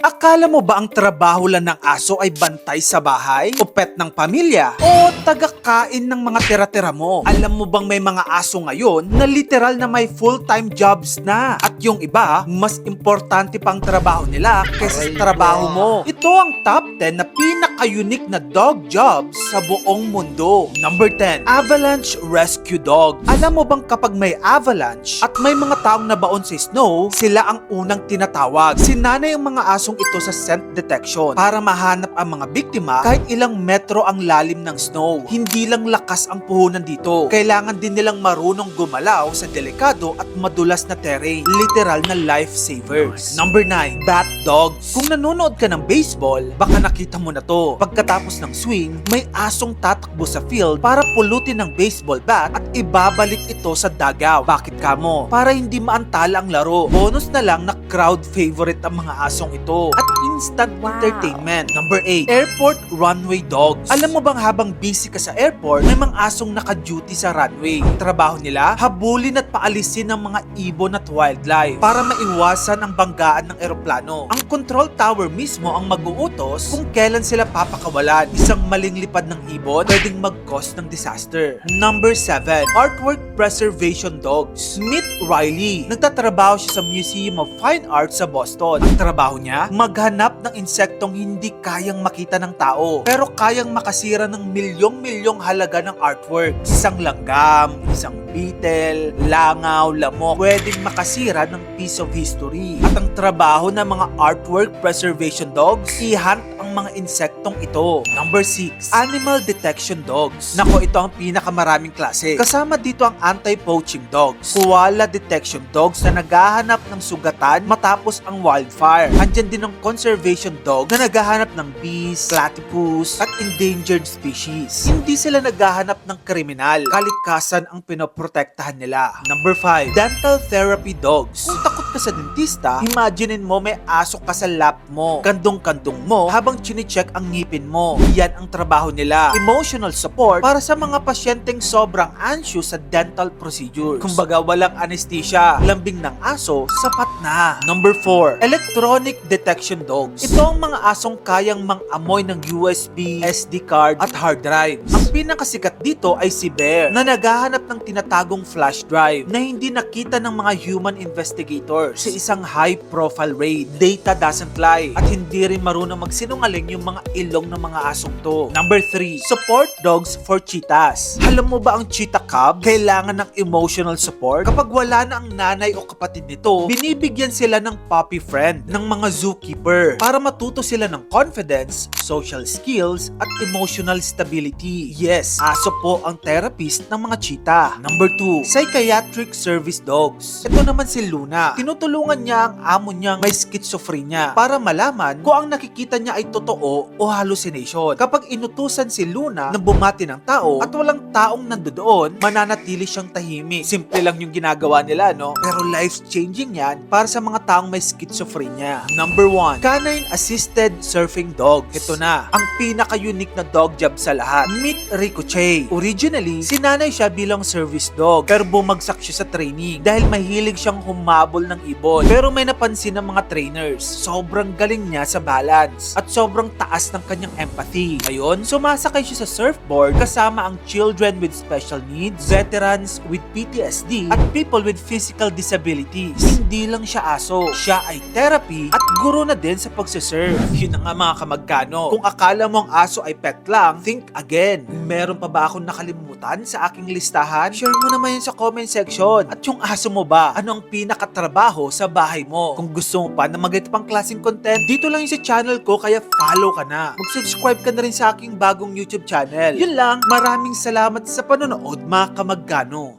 Akala mo ba ang trabaho lang ng aso ay bantay sa bahay? O pet ng pamilya? O tagakain ng mga tira-tira mo? Alam mo bang may mga aso ngayon na literal na may full-time jobs na? At yung iba, mas importante pang trabaho nila kaysa sa trabaho mo. Ito ang top 10 na pinaka-unique na dog jobs sa buong mundo. Number 10, Avalanche Rescue Dog. Alam mo bang kapag may avalanche at may mga taong nabaon sa snow, sila ang unang tinatawag. Sinanay ang mga aso ito sa scent detection para mahanap ang mga biktima kahit ilang metro ang lalim ng snow. Hindi lang lakas ang puhunan dito. Kailangan din nilang marunong gumalaw sa delikado at madulas na terrain. Literal na lifesavers. Number 9, Bat Dogs. Kung nanonood ka ng baseball, baka nakita mo na to. Pagkatapos ng swing, may asong tatakbo sa field para pulutin ng baseball bat at ibabalik ito sa dugout. Bakit kamo? Para hindi maantala ang laro. Bonus na lang na crowd favorite ang mga asong ito at instant entertainment. Number 8, Airport Runway Dogs. Alam mo bang habang busy ka sa airport, may mga asong naka-duty sa runway. Ang trabaho nila, habulin at paalisin ng mga ibon at wildlife para maiwasan ang banggaan ng eroplano. Ang control tower mismo ang mag-uutos kung kailan sila papakawalan. Isang maling lipad ng ibon pwedeng mag-cause ng disaster. Number 7, Artwork Preservation Dogs. Meet Riley. Nagtatrabaho siya sa Museum of Fine Arts sa Boston. Ang trabaho niya, maghanap ng insektong hindi kayang makita ng tao pero kayang makasira ng milyong-milyong halaga ng artwork. Isang langgam, isang beetle, langaw, lamok, pwedeng makasira ng piece of history. At ang trabaho ng mga artwork preservation dogs, i-hunt ang mga insektong ito. Number 6, Animal Detection Dogs. Nako, ito ang pinakamaraming klase. Kasama dito ang anti-poaching dogs, koala detection dogs na naghahanap ng sugatan matapos ang wildfire. Andyan din ang conservation dog na naghahanap ng bees, platypus, at endangered species. Hindi sila naghahanap ng kriminal. Kalikasan ang pinoprotektahan nila. Number 5, Dental Therapy Dogs. Kung takot ka sa dentista, imaginein mo may aso ka sa lap mo. Kandong-kandong mo habang chine-check ang ngipin mo. Yan ang trabaho nila. Emotional support para sa mga pasyenteng sobrang anxious sa dental procedures. Kumbaga walang anesthesia, lambing ng aso, sapat na. Number 4, Electronic Detection Dogs. Ito ang mga asong kayang mang-amoy ng USB, SD card at hard drives. Ang pinakasikat dito ay si Bear na naghahanap ng tinatagong flash drive na hindi nakita ng mga human investigators sa isang high-profile raid. Data doesn't lie at hindi rin marunong magsinungaling yung mga ilong ng mga asong to. Number 3, Support Dogs for Cheetahs. Alam mo ba ang cheetah cub kailangan ng emotional support? Kapag wala na ang nanay o kapatid nito, binibigyan sila ng puppy friend ng mga zookeeper para matuto sila ng confidence, social skills, at emotional stability. Yes, aso po ang therapist ng mga cheetah. Number 2, Psychiatric Service Dogs. Ito naman si Luna. Tinutulungan niya ang amo niyang may schizophrenia para malaman kung ang nakikita niya ay totoo o hallucination. Kapag inutusan si Luna na bumati ng tao at walang taong nandoon, mananatili siyang tahimik. Simple lang yung ginagawa nila, no? Pero life-changing yan para sa mga taong may schizophrenia. Number 1, Canine Assisted Surfing Dog. Ito na, ang pinaka-unique na dog job sa lahat. Meet Ricochet. Originally, sinanay siya bilang service dog pero bumagsak siya sa training dahil mahilig siyang humabol ng ibon. Pero may napansin ng mga trainers, sobrang galing niya sa balance at sobrang taas ng kanyang empathy. Ngayon, sumasakay siya sa surfboard kasama ang children with special needs, veterans with PTSD, at people with physical disabilities. Hindi lang siya aso, siya ay therapy at guro na din sa pagsiserve. Yun na nga mga kamagkano. Kung akala mo ang aso ay pet lang, think again. Meron pa ba akong nakalimutan sa aking listahan? Share mo naman yun sa comment section. At yung aso mo ba, ano ang pinakatrabaho sa bahay mo? Kung gusto mo pa na mag-get pang klaseng content, dito lang yun sa channel ko kaya follow ka na. Mag-subscribe ka na rin sa aking bagong YouTube channel. Yun lang, maraming salamat sa panonood mga kamagkano.